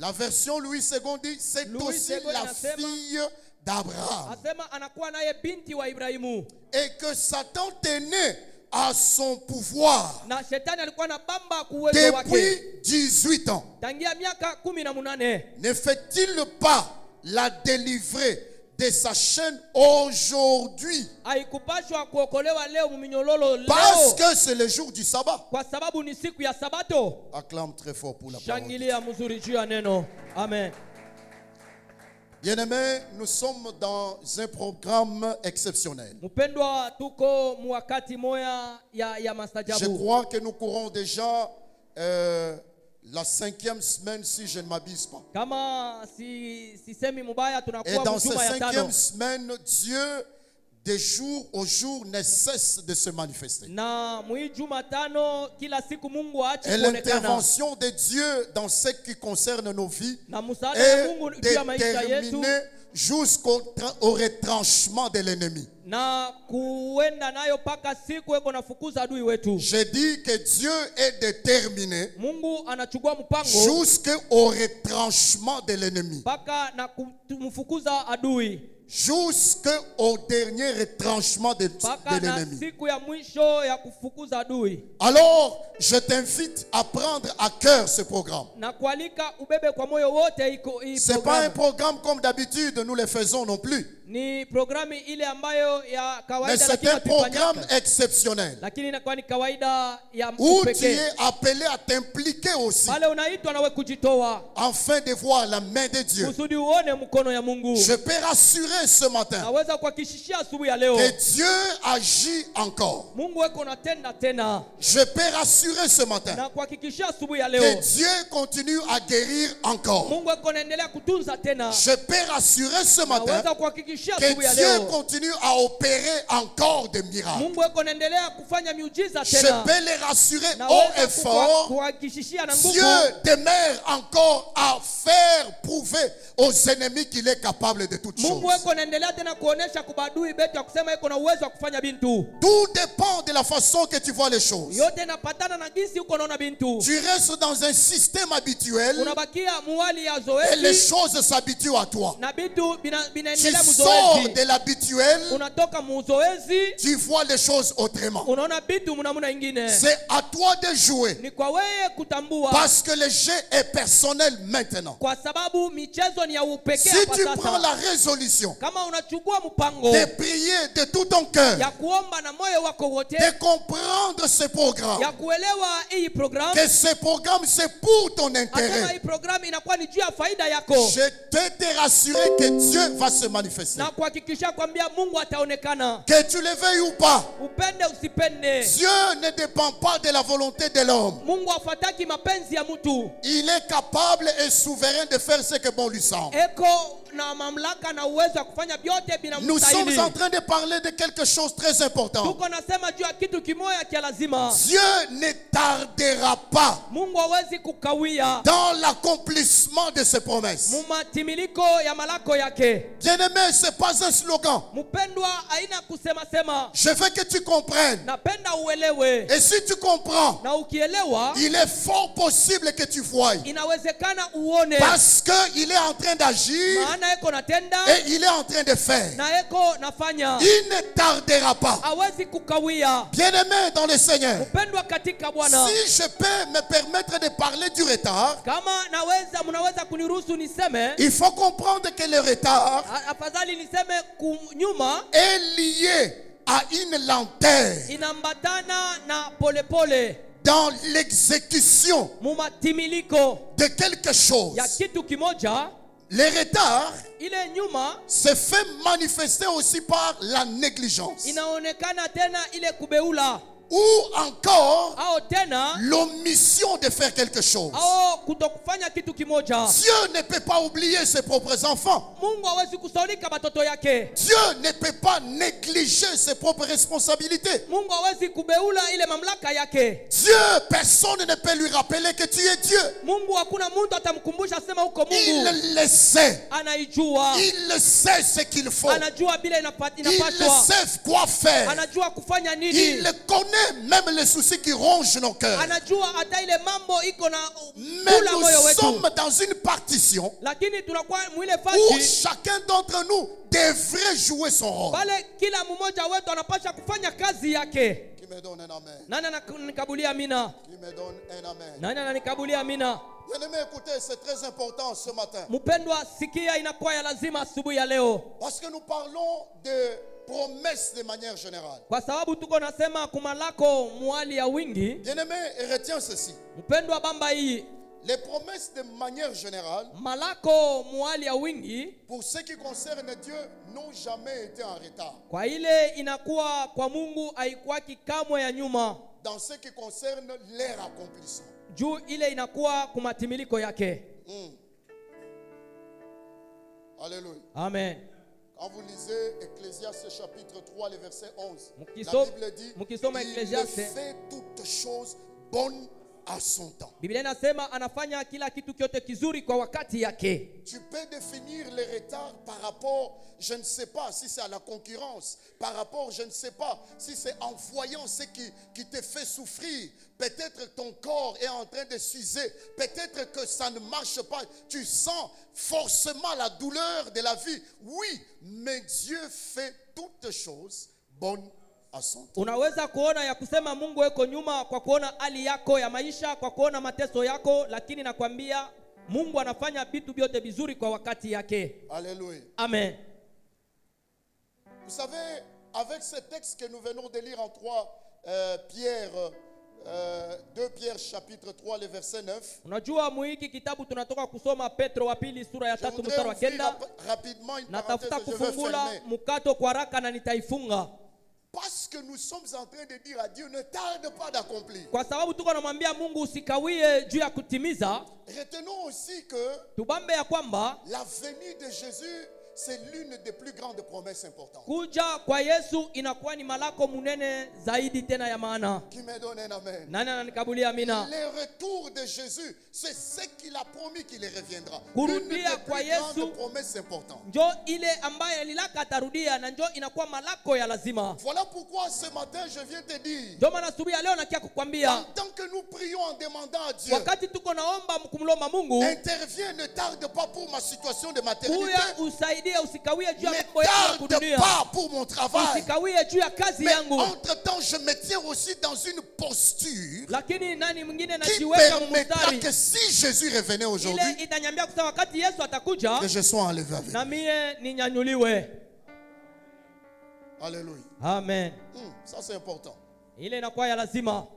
La version Louis II dit c'est aussi la fille d'Abraham. Et que Satan tenait à son pouvoir depuis 18 ans. Ne fait-il pas la délivrer de sa chaîne aujourd'hui? Parce que c'est le jour du sabbat. Acclame très fort pour la parole. Amen. Bien-aimés, nous sommes dans un programme exceptionnel. Je crois que nous courons déjà la 5e semaine, si je ne m'abuse pas. Et dans cette 5e semaine, Dieu, de jour au jour, ne cesse de se manifester. Et l'intervention de Dieu dans ce qui concerne nos vies est déterminée jusqu'au retranchement de l'ennemi. Je dis que Dieu est déterminé jusqu'au retranchement de l'ennemi. Jusqu'au dernier retranchement de l'ennemi. Alors, je t'invite à prendre à cœur ce programme. Ce n'est pas un programme comme d'habitude, nous le faisons non plus. Mais c'est un programme exceptionnel où tu es appelé à t'impliquer aussi afin de voir la main de Dieu. Je peux rassurer ce matin que Dieu agit encore. Je peux rassurer ce matin que Dieu continue à guérir encore. Je peux rassurer ce matin que Dieu continue à opérer encore des miracles. Je peux les rassurer haut et fort. Dieu demeure encore à faire prouver aux ennemis qu'il est capable de toutes choses. Tout dépend de la façon que tu vois les choses. Tu restes dans un système habituel et les choses s'habituent à toi. Tu sors de l'habituel, tu vois les choses autrement. C'est à toi de jouer parce que le jeu est personnel maintenant. Si tu prends la résolution de prier de tout ton cœur, de comprendre ce programme, que ce programme c'est pour ton intérêt, je peux te rassurer que Dieu va se manifester. Que tu le veuilles ou pas, Dieu ne dépend pas de la volonté de l'homme. Il est capable et souverain de faire ce que bon lui semble. Nous sommes en train de parler de quelque chose de très important. Dieu ne tardera pas dans l'accomplissement de ses promesses. Bien-aimé, ce n'est pas un slogan. Je veux que tu comprennes. Et si tu comprends, il est fort possible que tu voies. Parce qu'il est en train d'agir et il est en train de faire. Il ne tardera pas. Bien-aimé dans le Seigneur, si je peux me permettre de parler du retard, il faut comprendre que le retard est lié à une lenteur dans l'exécution de quelque chose. Le retard se fait manifester aussi par la négligence. Ou encore l'omission de faire quelque chose. Dieu ne peut pas oublier ses propres enfants. Dieu ne peut pas négliger ses propres responsabilités. Dieu, personne ne peut lui rappeler que tu es Dieu. Il le sait. Il le sait ce qu'il faut. Il le sait quoi faire. Il le connaît connaît même les soucis qui rongent nos cœurs. Mais nous sommes dans une partition où chacun d'entre nous devrait jouer son rôle. Qui me donne un amen? Qui me donne un amen? Bien-aimé, écoutez, c'est très important ce matin. Parce que nous parlons de promesses de manière générale. Bien-aimé, retiens ceci. Les promesses de manière générale, pour ce qui concerne Dieu, n'ont jamais été en retard. Dans ce qui concerne leur accomplissement. Alléluia. Amen. Quand vous lisez Ecclésiaste chapitre 3, le verset 11, la Bible dit il fait toutes choses bonnes à son temps. Tu peux définir les retards par rapport, je ne sais pas si c'est à la concurrence, par rapport, je ne sais pas si c'est en voyant ce qui te fait souffrir. Peut-être ton corps est en train de s'user, peut-être que ça ne marche pas, tu sens forcément la douleur de la vie. Oui, mais Dieu fait toutes choses bonnes. Unaweza kuona ya kusema Mungu yuko nyuma kwa kuona hali yako ya maisha, kwa kuona mateso yako, lakini nakwambia Mungu anafanya vitu vyote vizuri kwa wakati yake. Alléluia. Amen. Vous savez, avec ce texte que nous venons de lire en 2 Pierre chapitre 3 le verset 9. Unajua muhiki kitabu tunatoka kusoma Petro wa pili sura ya 3 mstari wa 9. Natafuta kufungula mkato kwa haraka na nitaifunga. Parce que nous sommes en train de dire à Dieu, ne tarde pas d'accomplir. Retenons aussi que la venue de Jésus, c'est l'une des plus grandes promesses importantes. Qui me donne un amen? Le retour de Jésus, c'est ce qu'il a promis qu'il reviendra. L'une des plus grandes promesses importantes. Voilà pourquoi ce matin je viens te dire, en tant que nous prions en demandant à Dieu, interviens, ne tarde pas pour ma situation de maternité. Ne tarde pas pour mon travail. Mais entre-temps, je me tiens aussi dans une posture qui permettra que si Jésus revenait aujourd'hui, que je sois enlevé avec lui. Alléluia. Amen. Ça c'est important.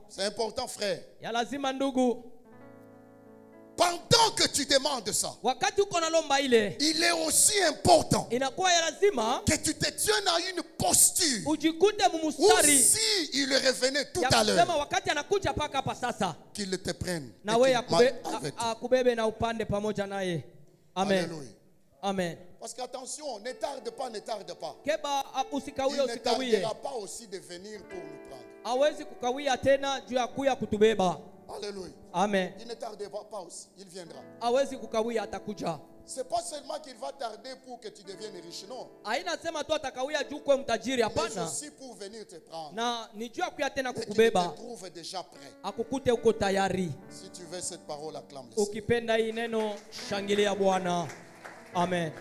C'est important, frère. Pendant que tu demandes ça, il est aussi important que tu te tiennes à une posture où si il revenait tout à l'heure, qu'il te prenne avec toi. Amen. Parce qu'attention, ne tarde pas. Il ne tardera pas aussi de venir pour nous prendre. Alléluia. Amen. Il ne tardera pas aussi, il viendra. C'est pas seulement qu'il va tarder pour que tu deviennes riche, non. Mais aussi pour venir te prendre. Et qu'il te trouve déjà prêt. Si tu veux cette parole, acclame-le. Amen.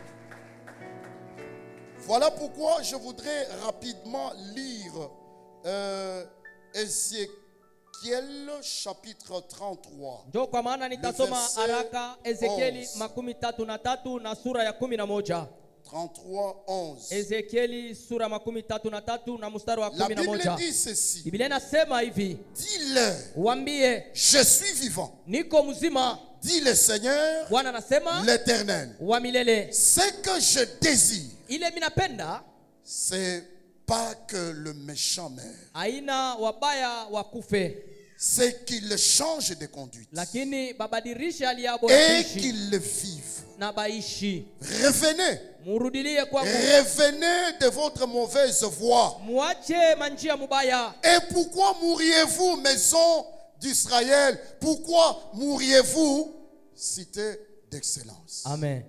Voilà pourquoi je voudrais rapidement lire Ézéchiel chapitre 33. Ndio kwa maana nitasoma haraka Ezekieli 33 na sura ya 11. 33:11. Ezekieli sura 33 na mstari wa 11. La Bible dit ceci. Biblia inasema hivi. Dis-le. Waambie, je suis vivant. Niko mzima. Dit le Seigneur, l'Éternel. Ce que je désire, c'est pas que le méchant meure, c'est qu'il change de conduite et qu'il vive. Revenez de votre mauvaise voie. Et pourquoi mourriez-vous, maison d'Israël? Pourquoi mourriez-vous, cité d'excellence? Amen.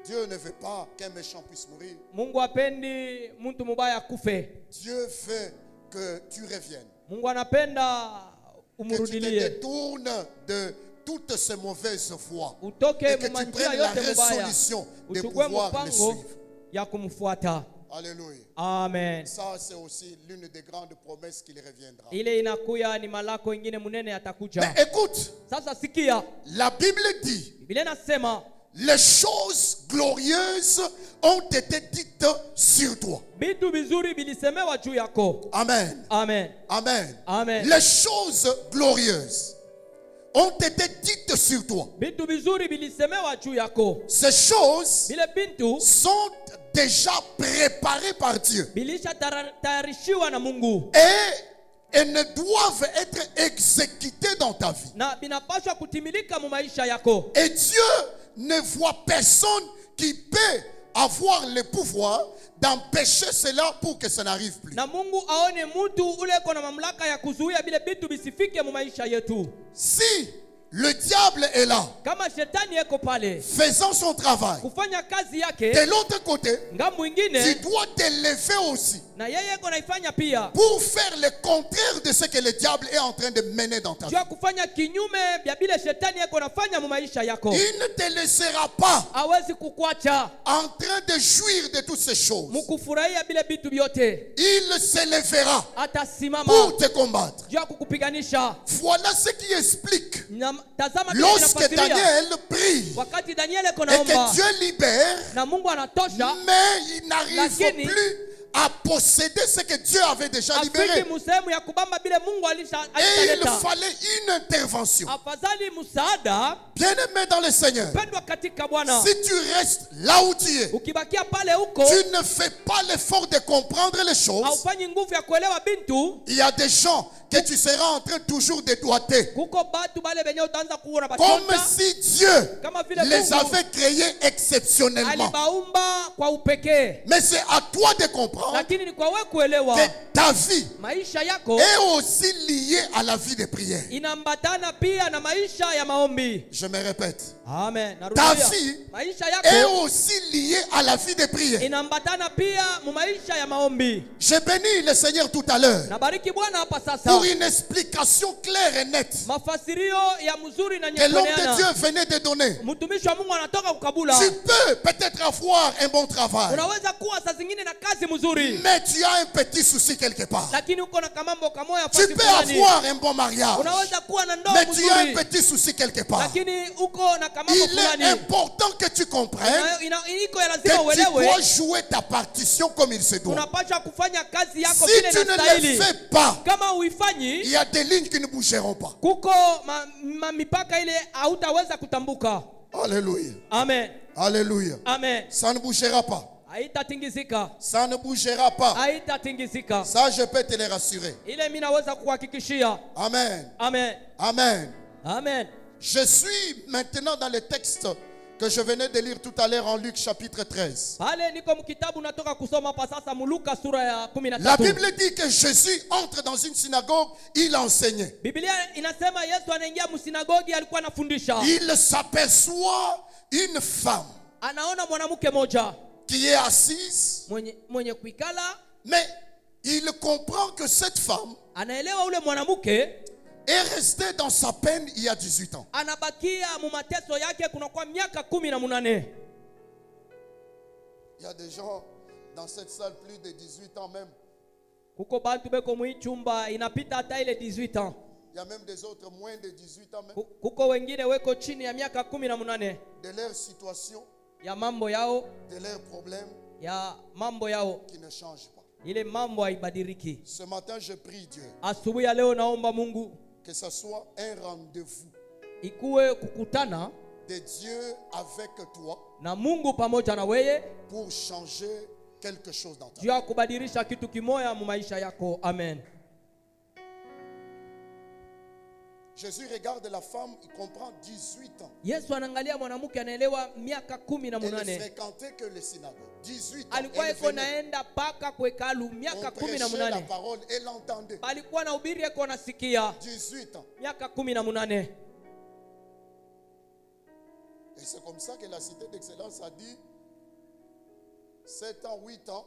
Dieu ne veut pas qu'un méchant puisse mourir. Mungu hapendi mtu mubaya kufe. Dieu veut que tu reviennes. Mungu anapenda que tu te détournes de toutes ces mauvaises voies utoke et que tu prennes la résolution de pouvoir le suivre. Ya kumfuata. Alléluia. Amen. Ça c'est aussi l'une des grandes promesses qu'il reviendra. Ile inakuya ni malako ingine munene atakuja. Mais écoute, sasa sikia, la Bible dit, Biblia inasema les choses glorieuses ont été dites sur toi. Bitu bizuri bilisemewa juu yako. Amen. Amen. Amen. Amen. Les choses glorieuses ont été dites sur toi. Bitu bizuri bilisemewa juu yako. Ces choses Bile bintu sont déjà préparées par Dieu. bilisha tayarishiwa na Mungu. Et elles ne doivent être exécutées dans ta vie. Na binapaswa kutimilika mu maisha yako. Et Dieu ne voit personne qui peut avoir le pouvoir d'empêcher cela pour que ça n'arrive plus. Na Mungu aone mtu ule kona mamlaka ya kuzuia bile bitu bisifike mu maisha yetu. Si le diable est là, Kama shetani yeko pale faisant son travail, kufanya kazi yake, de l'autre côté, ngambo ingine tu dois te lever aussi na yeye ko naifanya pia pour faire le contraire de ce que le diable est en train de mener dans ta vie. jua kufanya kinyume bya bile shetani yeko nafanya mu maisha yako. Il ne te laissera pas Hawezi kukuacha en train de jouir de toutes ces choses. mukufurahia bile bitu byote. Il se lèvera Atasimama pour te combattre. jua kukupiganisha. Voilà ce qui explique Tazama bile lorsque inafasiria Daniel prie wakati Daniel ko et naomba que Dieu libère, na Mungu anatosha, mais il n'arrive Lakini, plus à posséder ce que Dieu avait déjà libéré. afiki musehemu ya kubamba bile Mungu Et il alishaleta. fallait une intervention. Afadhali musaada Bien-aimé dans le Seigneur, pendwa katika Bwana. si tu restes là où tu es, Ukibakia pale huko tu ne fais pas l'effort de comprendre les choses, haufanyi nguvu ya kuelewa bintu, il y a des gens que tu seras en train toujours de doigter. kuko batu bale benye utaanza kuona Comme batonda si Dieu kama vile les Mungu avait créés exceptionnellement. alibaumba kwa upekee. Mais c'est à toi de comprendre Lakini ni kwa wewe kuelewa que ta vie maisha yako est aussi liée à la vie de prière. inambatana pia na maisha ya maombi. Je me répète. Amen. Ta Narudia. vie Maisha est yako aussi liée à la vie de prière. inambatana pia mu maisha ya maombi. J'ai béni le Seigneur tout à l'heure Nabariki Bwana hapa sasa. pour une explication claire et nette Mafasirio ya mzuri na que l'homme de nyekoneana. Dieu venait de donner. Mtumishi wa Mungu anatoka kukabula. Tu peux peut-être avoir un bon travail, Unaweza kuwa saa zingine na kazi mzuri, mais tu as un petit souci quelque part. lakini uko na kamambo kamoya Tu fasi peux fulani. avoir un bon mariage, Unaweza kuwa na ndoa mais tu as un mzuri, petit souci quelque part. lakini uko na kamambo Il est fulani. important que tu comprennes Iko ya que lazima tu uelewe, dois jouer ta partition comme il se doit. unapaswa kufanya kazi yako Si vile tu ne le inastahili. fais pas, Kama il uifanyi, y a des lignes qui ne bougeront pas. kuko mipaka ile hautaweza kutambuka. Alléluia. Amen. Alléluia. Amen. Ça ne bougera pas. Haitatingizika. Ça ne bougera pas. Haitatingizika. Ça, je peux te le rassurer. Ile mimi naweza kuhakikishia. Amen. Amen. Amen. Amen. Je suis maintenant dans le texte que je venais de lire tout à l'heure en Luc chapitre 13. Pale niko mkitabu natoka kusoma pa sasa Luka sura ya 13. La Bible dit que Jésus entre dans une synagogue, il enseignait. Biblia inasema Yesu anaingia msinagogi, alikuwa anafundisha. Il s'aperçoit une femme Anaona mwanamke moja qui est assise, mwenye kuikala, mais il comprend que cette femme anaelewa ule mwanamke est restée dans sa peine il y a 18 ans. anabakia mu mateso yake kuna kwa miaka 18. Il y a des gens dans cette salle plus de 18 ans même. Kuko bantu beko mu chumba inapita hata ile 18 ans. Il y a même des autres moins de 18 ans même. Kuko wengine weko chini ya miaka 18 De leur situation, ya mambo yao, de leurs problèmes ya mambo yao, qui ne changent pas. ile mambo haibadiriki. Ce matin, je prie Dieu Asubuhi ya leo naomba Mungu que ce soit un rendez-vous ikuwe kukutana de Dieu avec toi na Mungu pamoja na weye pour changer quelque chose dans ta vie. juu ya kubadilisha kitu kimoya mu maisha yako. Amen. Jésus regarde la femme, il comprend 18 ans. Yesu anaangalia mwanamke anaelewa miaka Elle ne 18. fréquentait que le synagogue. 18 ans. Alikuwa Elle iko venait. naenda paka kwekalu On miaka prêchait la 18. parole et l'entendait. Alikuwa na ubiri iko nasikia 18 ans. miaka 18. Et c'est comme ça que la cité d'excellence a dit 7 ans, 8 ans.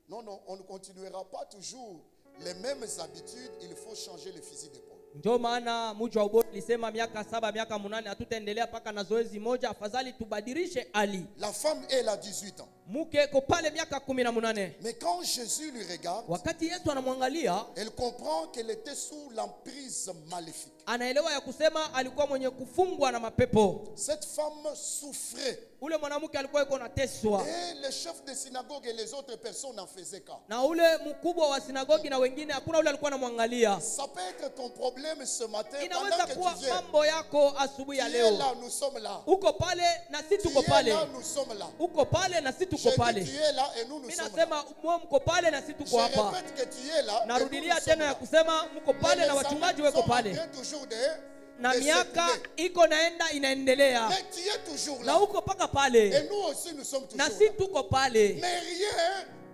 Non, on ne continuera pas toujours les mêmes habitudes, il faut changer le fusil d'épaule. Ndio maana mji wa Ubori lisema miaka 7 miaka 8 hatutaendelea paka na zoezi moja, afadhali tubadilishe ali. La femme elle a 18 ans. Mke ko pale miaka 18. Mais quand Jésus lui regarde, wakati Yesu anamwangalia, elle comprend qu'elle était sous l'emprise maléfique. Anaelewa ya kusema alikuwa mwenye kufungwa na mapepo. Cette femme souffrait. Ule mwanamke alikuwa yuko nateswa. Et le chef de synagogue et les autres personnes en faisaient cas. Na ule mkubwa wa sinagogi na wengine hakuna ule alikuwa anamwangalia. Ça peut être ton problème ce matin. Inaweza kuwa mambo yako asubuhi ya leo. Là, nous sommes là. Uko pale na sisi tuko pale. Là, nous sommes là. Uko pale na sisi tuko pale. Tu es là et nous sommes là. Ninasema mko pale na sisi tuko hapa. Je répète que tu es là. Narudilia tena ya kusema mko pale na wachungaji wako pale. Na miaka iko naenda inaendelea. Na uko paka pale. Na sisi tuko pale.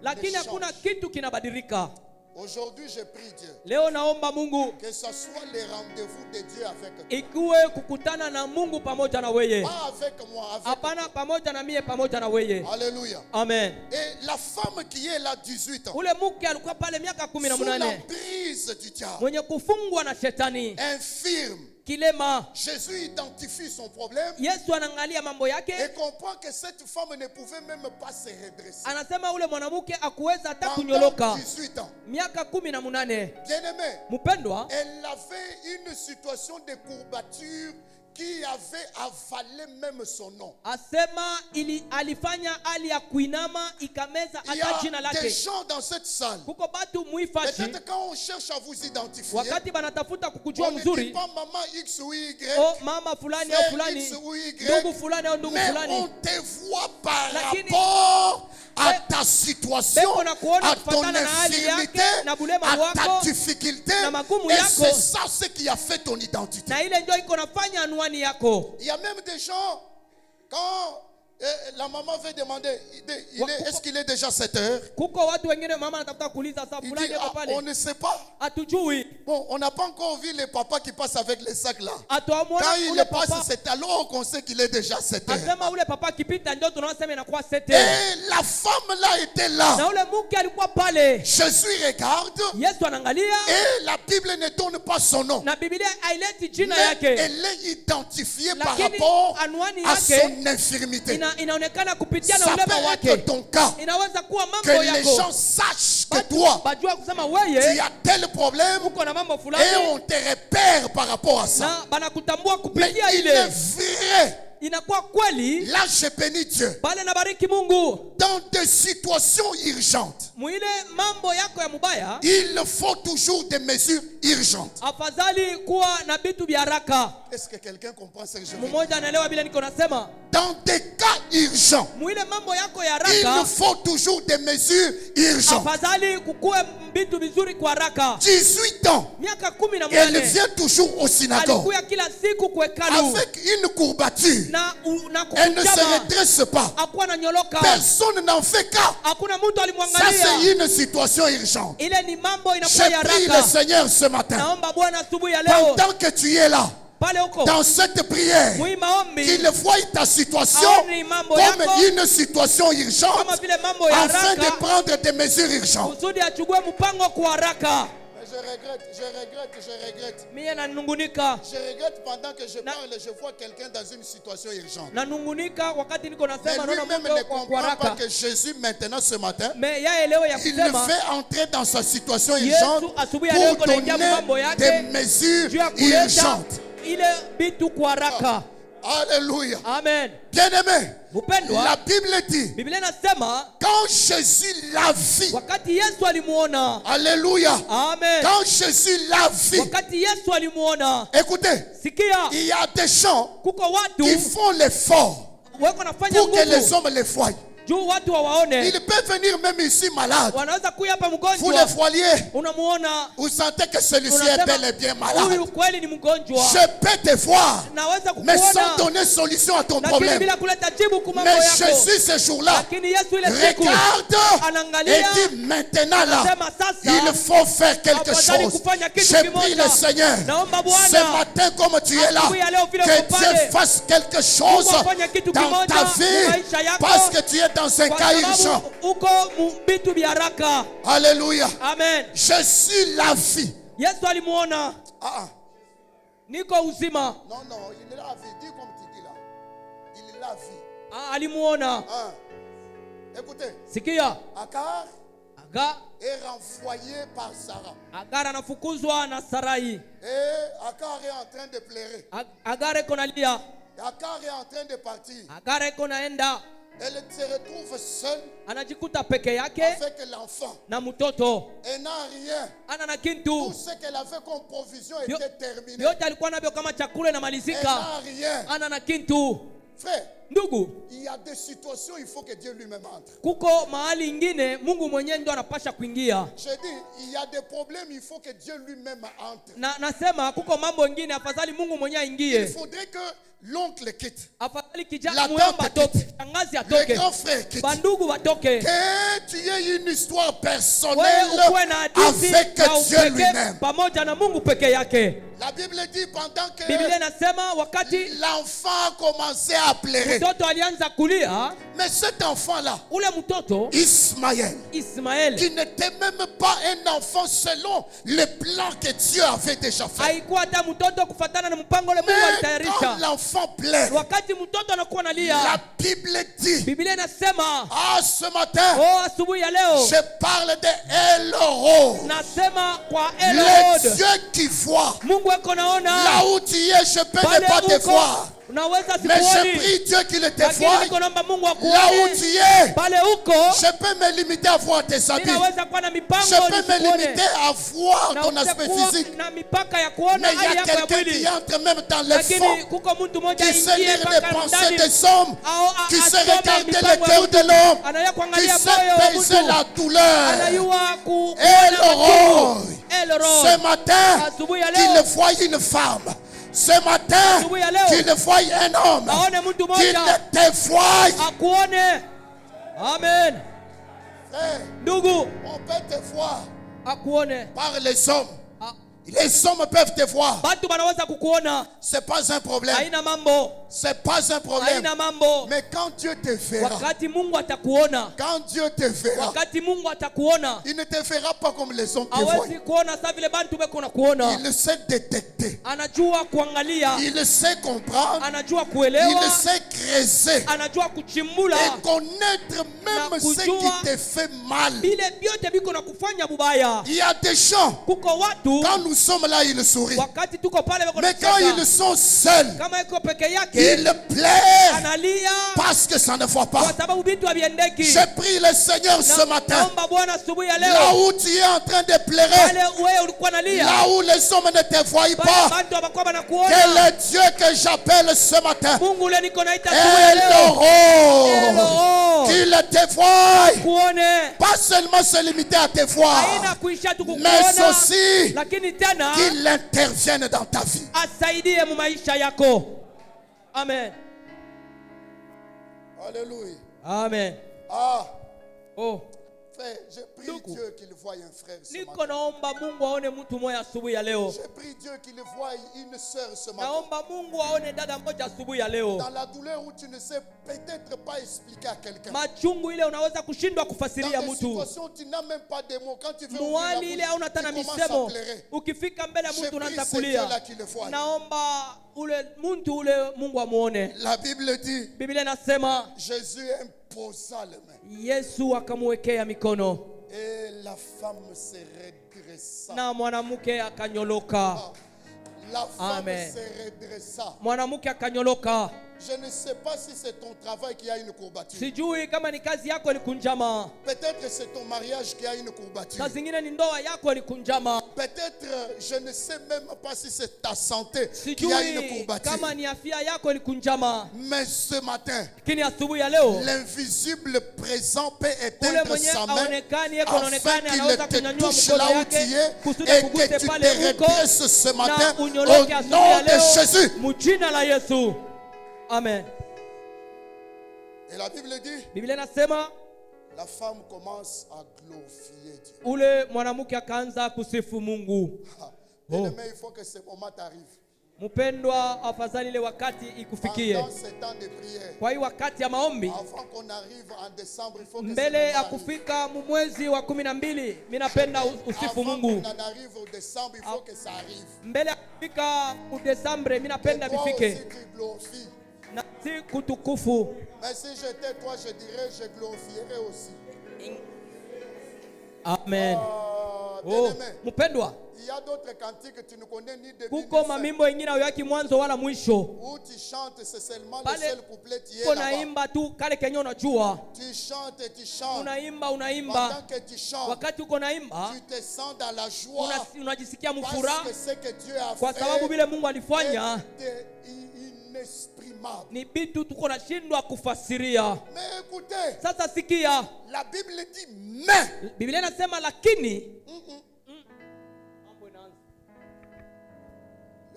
Lakini hakuna kitu kinabadilika. Aujourd'hui je prie Dieu. Leo naomba Mungu que ça soit les rendez-vous de Dieu avec toi. Ikuwe kukutana na Mungu pamoja na wewe. Pas avec moi, avec hapana pamoja na mie pamoja na wewe. Alléluia. Amen. Et la femme qui est là 18 ans. Ule mke alikuwa pale miaka 18. Sous l'emprise du diable. Mwenye kufungwa na shetani. Infirme. Kilema. Jésus identifie son problème. Yesu anaangalia mambo yake. Et comprend que cette femme ne pouvait même pas se redresser. Anasema ule mwanamke akuweza hata kunyoloka. 18 ans. Miaka 18. Bien-aimé. Mpendwa. Elle avait une situation de courbature qui avait avalé même son nom. Asema alifanya hali ya kuinama ikameza hata jina lake. Il y a des gens dans cette salle. Kuko batu muifaji. Peut-être quand on cherche à vous identifier. Wakati banatafuta kukujua mzuri. On ne dit pas maman X ou Y. Oh mama fulani au fulani. Ndugu fulani au ndugu fulani. Mais on te voit par rapport à ta situation, à ton infirmité, à ta difficulté. Et c'est ça ce qui a fait ton identité. Il y a même des gens, quand la maman veut demander, est-ce qu'il est déjà 7 heures? Il dit, on ne sait pas. Bon, on n'a pas encore vu les papas qui passent avec les sacs là. Quand il passe, c'est alors qu'on sait qu'il est déjà 7 heures. Et la femme là était là. Jésus regarde. Et la Bible ne donne pas son nom. Mais elle est identifiée par rapport à son infirmité. Ça peut être ton cas. Que les gens sachent que toi, tu as tel problème et on te repère par rapport à ça. Mais il est vrai. Là je bénis Dieu. Dans des situations urgentes, il faut toujours des mesures urgentes. Est-ce que quelqu'un comprend ce que je veux dire? Dans des cas urgents, il faut toujours des mesures urgentes. 18 ans, elle vient toujours au synagogue avec une courbature. Elle ne se redresse pas. Personne n'en fait cas. Ça c'est une situation urgente. Je prie le Seigneur ce matin, pendant que tu es là, dans cette prière, qu'il voie ta situation comme une situation urgente afin de prendre des mesures urgentes. Je regrette. Je regrette pendant que je parle, je vois quelqu'un dans une situation urgente. Mais lui-même ne comprend pas que Jésus maintenant ce matin, il le fait entrer dans sa situation urgente pour donner des mesures urgentes. Alléluia. Amen. Bien-aimé, la Bible dit, quand Jésus l'a vu, alléluia, amen. Quand Jésus l'a vu, écoutez, il y a des gens qui font l'effort pour que les hommes les voient. Il peut venir même ici malade. Vous le voyez. Vous sentez que celui-ci est bel et bien malade. Je peux te voir, mais sans donner solution à ton problème. Mais Jésus ce jour-là regarde et dit maintenant là, il faut faire quelque chose. Je prie le Seigneur ce matin comme tu es là, que Dieu fasse quelque chose dans ta vie parce que tu es êtes dans un cas urgent. Alléluia. Amen. Je suis la vie. Yesu alimuona. Niko uzima. Non, il est la vie. Dis comme tu dis là. Il est la vie. Alimuona. Écoutez. Sikia. Agar est renvoyé par Sarah. Agar anafukuzwa na Sarai. Et Agar est en train de pleurer. Agar eko nalia. Agar est en train de partir. Agar eko naenda. Elle se retrouve seule. Anajikuta peke yake. Avec l'enfant. Na mtoto. Elle n'a rien. Ana na kintu. Tout ce qu'elle avait comme provision était terminé. Yote alikuwa navyo kama chakula na malizika. Elle n'a rien. Ana na kintu. Frère, ndugu, il y a des situations il faut que Dieu lui-même entre. Kuko mahali ingine Mungu mwenyewe ndo anapasha kuingia. Je dis, il y a des problèmes il faut que Dieu lui-même entre. Nasema kuko mambo ingine afadhali Mungu mwenyewe aingie. Il faudrait que l'oncle quitte. Afadhali kijana muomba atoke, shangazi atoke. Le grand frère quitte. Bandugu watoke. Que tu aies une histoire personnelle avec Dieu lui-même. Pamoja na Mungu peke yake. La Bible dit pendant que Biblia inasema wakati l'enfant a commencé à pleurer. Mtoto alianza kulia. Mais cet enfant-là, ule mtoto Ismaël, qui n'était même pas un enfant selon le plan que Dieu avait déjà fait. Haikuwa hata mtoto kufuatana na mpango ule Mungu alitayarisha. Quand l'enfant pleure, wakati mtoto anakuwa analia, la Bible dit, Biblia inasema, ce matin, asubuhi ya leo, je parle de El-Roi, nasema kwa El-Roi, le Dieu qui voit. Mungu eko naona. Là où tu es, je peux ne pas te voir. Mais je prie Dieu qu'il te voie. Là où tu es, je peux me limiter à voir tes habits. Je peux me limiter à voir ton aspect physique. Mais il y a quelqu'un qui entre même dans le fond, qui sait lire les pensées des hommes, qui sait regarder le cœur de l'homme, qui sait peser la douleur. El-Roi, ce matin, qu'il voie une femme. Ce matin, qu'il ne voie un homme, qu'il ne te voie. Amen. Frère, on peut te voir par les hommes. Les hommes peuvent te voir. C'est pas un problème. C'est pas un problème. Mais quand Dieu te verra, quand Dieu te verra, il ne te verra pas comme les hommes te voient. Il sait détecter. Il sait comprendre. Il sait creuser. Et connaître même ce qui te fait mal. Il y a des gens, quand nous sommes là, ils sourient. Mais quand ils sont seuls, ils pleurent parce que ça ne va pas. Je prie le Seigneur ce matin, là où tu es en train de pleurer, là où les hommes ne te voient pas, quel est Dieu que j'appelle ce matin? El-Roi, qu'il te voie, pas seulement se limiter à te voir, mais aussi qu'il intervienne dans ta vie. Amen. Alléluia. Amen. Oh. Frère, je prie Dieu qu'il voie un frère ce matin. Je prie Dieu qu'il voie une sœur ce matin. Dans la douleur où tu ne sais peut-être pas expliquer à quelqu'un. Dans des situations où tu n'as même pas de mots. Quand tu veux ouvrir la bouche, tu commences à pleurer. Je prie ce Dieu-là qu'il voie. La Bible dit, Jésus imposa les mains. Yesu akamwekea mikono. Et la femme se redressa. Na mwanamke akanyoloka. La femme se redressa. Mwanamke akanyoloka. Je ne sais pas si c'est ton travail qui a une courbature. Sijui kama ni kazi yako ilikunjama. Peut-être c'est ton mariage qui a une courbature. Saa zingine ni ndoa yako ilikunjama. Peut-être je ne sais même pas si c'est ta santé qui a une courbature. Kama ni afya yako ilikunjama. Mais ce matin, l'invisible présent peut éteindre sa main afin qu'il te touche là où tu es et que tu te redresses ce matin au nom de Jésus. Amen. Et la Bible dit, Biblia inasema la femme commence à glorifier Dieu. Ule mwanamke akaanza kusifu Mungu. Mais il faut que ce moment t'arrive. Mpendwa, afadhali ile wakati ikufikie. Kwa hiyo wakati ya maombi, mbele ya kufika mwezi wa 12, mimi napenda usifu Mungu. Mbele ya kufika Desemba, mimi napenda bifike na si kutukufu. Mais si j'étais toi, je dirais, je glorifierais aussi. Amen. Oh, mpendwa, il y a d'autres cantiques que tu ne connais ni début ni kuko mamimbo ingine hayaki mwanzo wala mwisho. Où tu chantes, c'est seulement le seul couplet qui est là-bas. Unaimba tu kale kenye unajua. Tu chantes et tu chantes. Unaimba. Pendant que tu chantes, wakati uko naimba, tu te sens dans la joie. Unajisikia mfuraha. Parce que ce que Dieu a fait, kwa sababu vile Mungu alifanya ni bitu tuko nashindwa kufasiria. Mais écoutez, sasa sikia, la Bible dit mais. Biblia inasema lakini.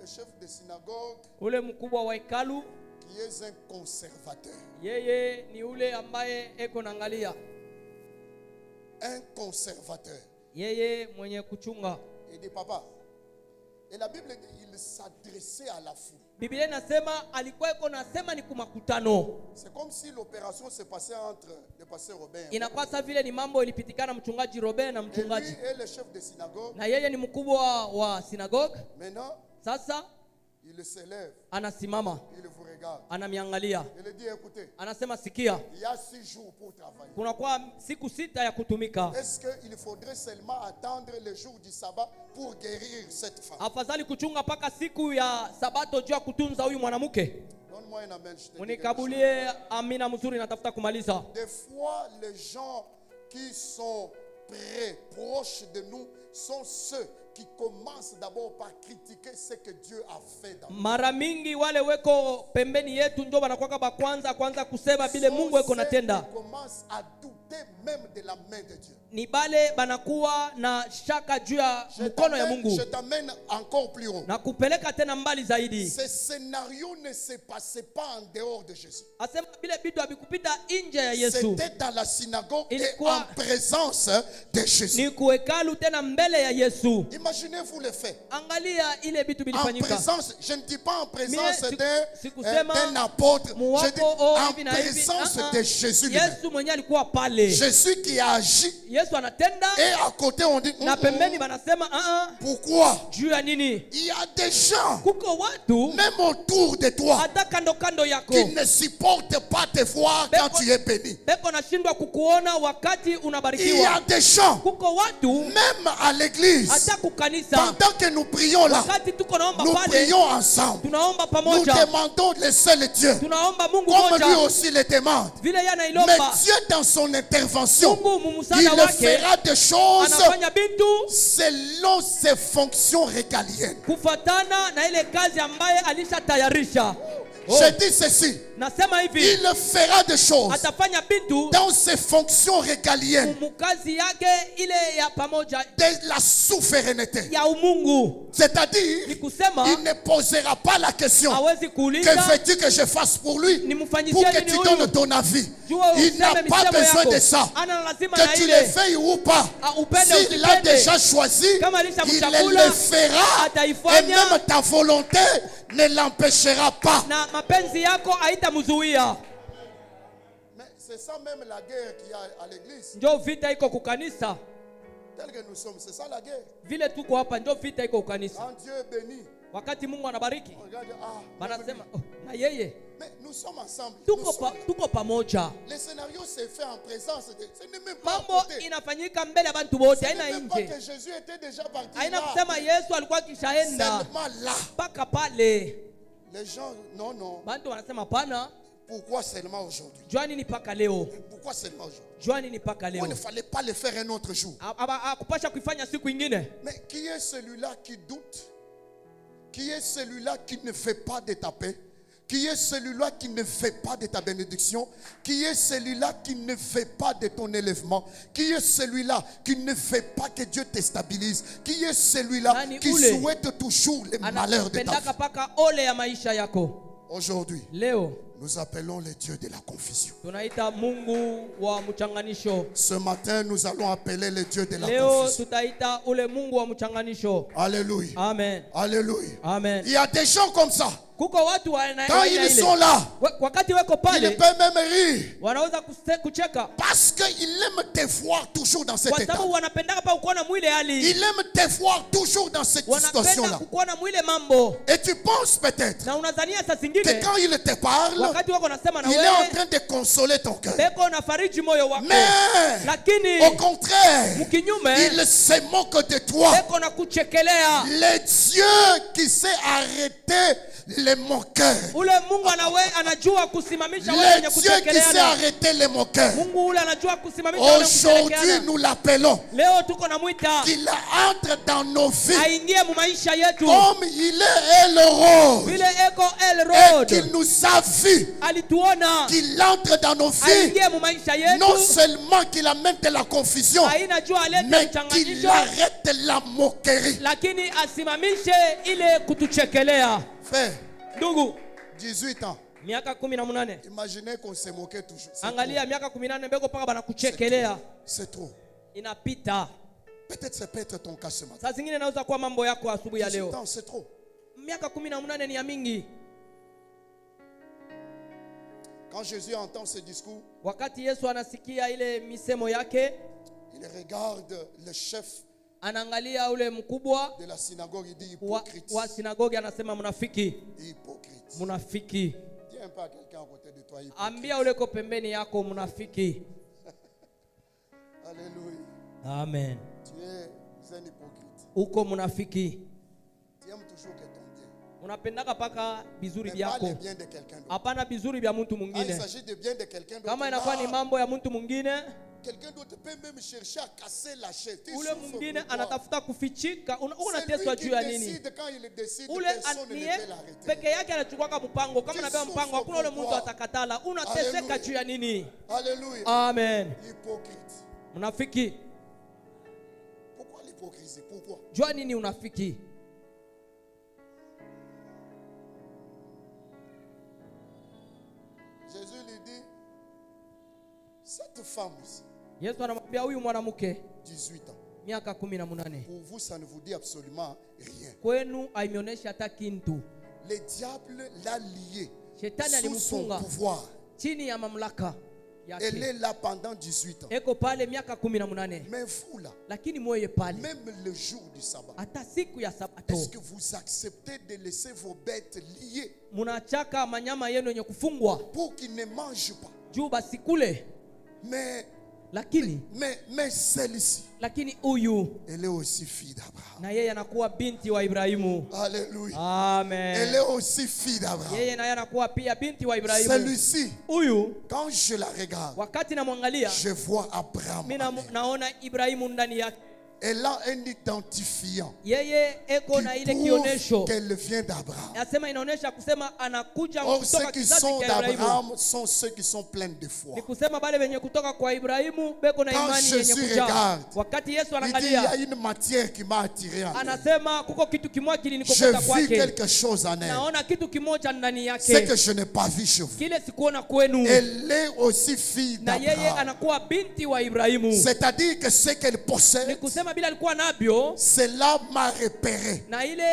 Le chef de synagogue, ule mkubwa wa hekalu, qui est un conservateur. Yeye ni ule ambaye eko naangalia. Un conservateur. Yeye mwenye kuchunga. Il dit papa. Et la Bible dit il s'adressait à la foule. Biblia inasema alikuwa iko nasema ni kumakutano. C'est comme si l'opération se passait entre le pasteur Robert. Inakuwa sasa vile ni mambo ilipitikana mchungaji Robert na mchungaji. Et lui est le chef de synagogue. Na yeye ni mkubwa wa synagogue. Maintenant, sasa il se lève. Anasimama. Il vous regarde. Anamiangalia. Il dit écoutez. Anasema sikia. Il y a 6 jours pour travailler. Kuna kwa siku 6 ya kutumika. Est-ce que il faudrait seulement attendre le jour du sabbat pour guérir cette femme? Afadhali kuchunga paka siku ya sabato juu ya kutunza huyu mwanamke. Donne-moi un amen. Munikabulie amina mzuri, natafuta kumaliza. Des fois les gens qui sont près, proches de nous sont ceux qui commencent d'abord par critiquer ce que Dieu a fait dans nous. Mara mingi wale weko pembeni yetu ndio wanakuwa ba kwanza kusema bile Mungu eko natenda. Ils commencent à douter même de la main de Dieu. Ni bale banakuwa na shaka juu ya mkono ya Mungu. Je t'amène encore plus haut. Na kupeleka tena mbali zaidi. Ce scénario ne se passait pas en dehors de Jésus. Asema bile bitu abikupita nje ya Yesu. C'était dans la synagogue et en présence de Jésus. Ni kuhekalu tena mbele ya Yesu. Imaginez-vous le fait. Angalia ile bitu bilifanyika. En présence, je ne dis pas en présence d'un apôtre, je dis en présence de Jésus lui-même. Yesu mwenye alikuwa pale. Jésus qui a agi. Yesu anatenda. Et à côté on dit na pembeni banasema pourquoi? Juu ya nini? Il y a des gens kuko watu même autour de toi hata kando yako qui ne supportent pas te voir quand tu es béni. Beko nashindwa kukuona wakati unabarikiwa. Il y a des gens kuko watu même à l'église hata kukanisa pendant que nous prions là, wakati tuko naomba nous pale, prions ensemble. Tunaomba Nous pamoja. demandons le seul Dieu. Tunaomba Mungu comme moja. lui aussi le demande. Vile yana Mais ilomba. Dieu dans son intervention, Mungu il wake fera des choses anafanya bitu selon ses fonctions régaliennes. Kufatana na ile kazi ambaye alishatayarisha. Je dis ceci. Nasema hivi. Il fera des choses atafanya bitu dans ses fonctions régaliennes. Mukazi yake ile ya pamoja. De la souveraineté. Ya umungu. C'est-à-dire, il ne posera pas la question. Que veux-tu que je fasse pour lui? Pour que tu donnes ton avis. Il n'a pas besoin de ça. Que tu le fais ou pas. S'il l'a déjà choisi, il le fera. Et même ta volonté ne l'empêchera pas. Mais c'est ça même la guerre qu'il y a à l'église. Tel que nous sommes, c'est ça la guerre. Quand Dieu est béni, wakati Mungu anabariki, banasema na yeye. Mais nous sommes ensemble. Tuko pamoja. Le scénario s'est fait en présence de. Ce n'est même pas mambo inafanyika mbele ya bantu wote, haina nje. Pas que Jésus était déjà parti. Haina kusema Yesu alikuwa kishaenda. Seulement là. Paka pale. Les gens non. Bantu wanasema pana. Pourquoi seulement aujourd'hui? Joani ni paka leo. Pourquoi seulement aujourd'hui? Joani ni paka leo. Il ne fallait pas le faire un autre jour. Akupasha kuifanya siku ingine. Mais qui est celui-là qui doute? Qui est celui-là qui ne fait pas de ta paix? Qui est celui-là qui ne fait pas de ta bénédiction? Qui est celui-là qui ne fait pas de ton élèvement? Qui est celui-là qui ne fait pas que Dieu te stabilise? Qui est celui-là qui souhaite toujours le malheur de ta vie? Aujourd'hui, leo Nous appelons le Dieu de la confusion. Tunaita Mungu wa mchanganisho. Ce matin, nous allons appeler le Dieu de la confusion. Leo tutaita ule Mungu wa mchanganisho. Alléluia. Amen. Alléluia. Amen. Il y a des gens comme ça. Quand ils sont là, ils ne peuvent même rire. Parce qu'ils aiment te voir toujours dans cet état. Ils aiment te voir toujours dans cette situation-là. Et tu penses peut-être que quand il te parle, il est en train de consoler ton cœur. Mais au contraire, il se moque de toi. Le Dieu qui s'est arrêté les moqueurs. Le Dieu qui s'est arrêté les moqueurs. Aujourd'hui, nous l'appelons. Qu'il entre dans nos vies. Comme il est El Roi. Et qu'il nous a vus. Qu'il entre dans nos vies. Non seulement qu'il amène de la confusion, mais qu'il arrête la moquerie. Frère, 18 ans. Imaginez qu'on se moquait toujours. C'est trop. Peut-être ça peut être ton cas ce matin. 18 ans, c'est trop. Quand Jésus entend ce discours, il regarde le chef de la synagogue, il dit hypocrite. Hypocrite. Dis un peu à quelqu'un à côté de toi, hypocrite. Alléluia. Amen. Tu es un hypocrite. Uko munafiki. Tu aimes toujours que ton bien. Unapendaka paka bizuri Mais byako. pas le bien de quelqu'un d'autre. Hapana bizuri bya mtu mwingine. Il s'agit de bien de quelqu'un d'autre. Kama inakuwa ni mambo ya mtu mwingine, quelqu'un d'autre peut même chercher à casser la chaise. Ule mwingine anatafuta kufichika. Unateswa juu ya nini? Ule anie peke yake anachukua mpango. Kama anapewa mpango, hakuna ule mtu atakatala. Unateseka juu ya nini? Alléluia. Amen. Hypocrite. Munafiki. Pourquoi l'hypocrisie? Pourquoi? Jua nini unafiki? Jésus lui dit, cette femme ici, Yesu anamwambia huyu mwanamke 18 ans. Miaka 18. Pour vous, ça ne vous dit absolument rien. Kwenu haimioneshi hata kintu. Le diable l'a lié sous son pouvoir. Chini ya mamlaka. Elle est là pendant 18 ans. Eko pale miaka 18. Mais vous là, lakini mweye pale, même le jour du sabbat, hata siku ya sabato, est-ce que vous acceptez de laisser vos bêtes liées? Munachaka manyama yenu yenye kufungwa pour qu'ils ne mangent pas. Juu basikule. Mais celle-ci, lakini huyu, elle est aussi fille d'Abraham. Na yeye anakuwa binti wa Ibrahimu. Alléluia. Amen. Elle est aussi fille d'Abraham. Yeye naye anakuwa pia binti wa Ibrahimu. Celui-ci, huyu, quand je la regarde, wakati namwangalia, je vois Abraham. Mimi naona Ibrahimu ndani yake. Elle a un identifiant yeye eko na ile kionesho qu'elle vient d'Abraham. Yasema inaonesha kusema anakuja kutoka kizazi cha Ibrahimu. Ceux qui sont d'Abraham sont ceux qui sont pleins de foi. Ni kusema bale wenye kutoka kwa Ibrahimu beko na imani yenye kujaa. Wakati Yesu anaangalia, il y a une matière qui m'a attiré. Anasema kuko kitu kimoja kilinikokota kwake. Je vis quelque chose en elle. Naona kitu kimoja ndani yake. C'est que je n'ai pas vu chez vous. Kile sikuona kwenu. Elle est aussi fille d'Abraham. Na yeye anakuwa binti wa Ibrahimu. C'est-à-dire que ce qu'elle possède, ni kusema bila alikuwa nabyo, cela m'a repéré. Na ile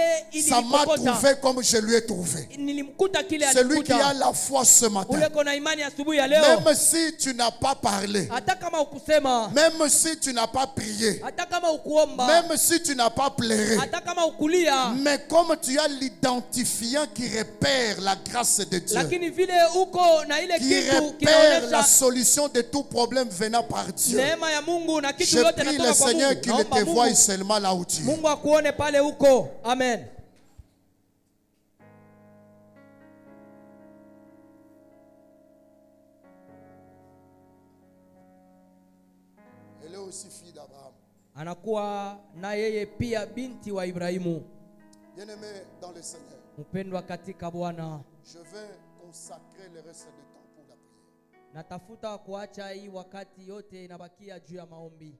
ça m'a trouvé comme je lui ai trouvé. Nilimkuta kile alikuta. Celui qui a la foi ce matin. Ule kona imani asubuhi ya leo. Même si tu n'as pas parlé. Hata kama ukusema. Même si tu n'as pas prié. Hata kama ukuomba. Même si tu n'as pas pleuré. Hata kama ukulia. Mais comme tu as l'identifiant qui repère la grâce de Dieu. Lakini vile uko na ile kitu kinaonesha la solution de tout problème venant par Dieu. Neema ya Mungu na kitu yote natoka kwa Mungu. Je prie le Seigneur qu'il te voie seulement là où tu es. Mungu akuone pale uko. Amen. Elle est aussi fille d'Abraham. Anakuwa na yeye pia binti wa Ibrahimu. Bien-aimé dans le Seigneur. Mpendwa katika Bwana. Je vais consacrer le reste du temps pour la prière. Natafuta kuacha hii wakati yote inabakia juu ya maombi.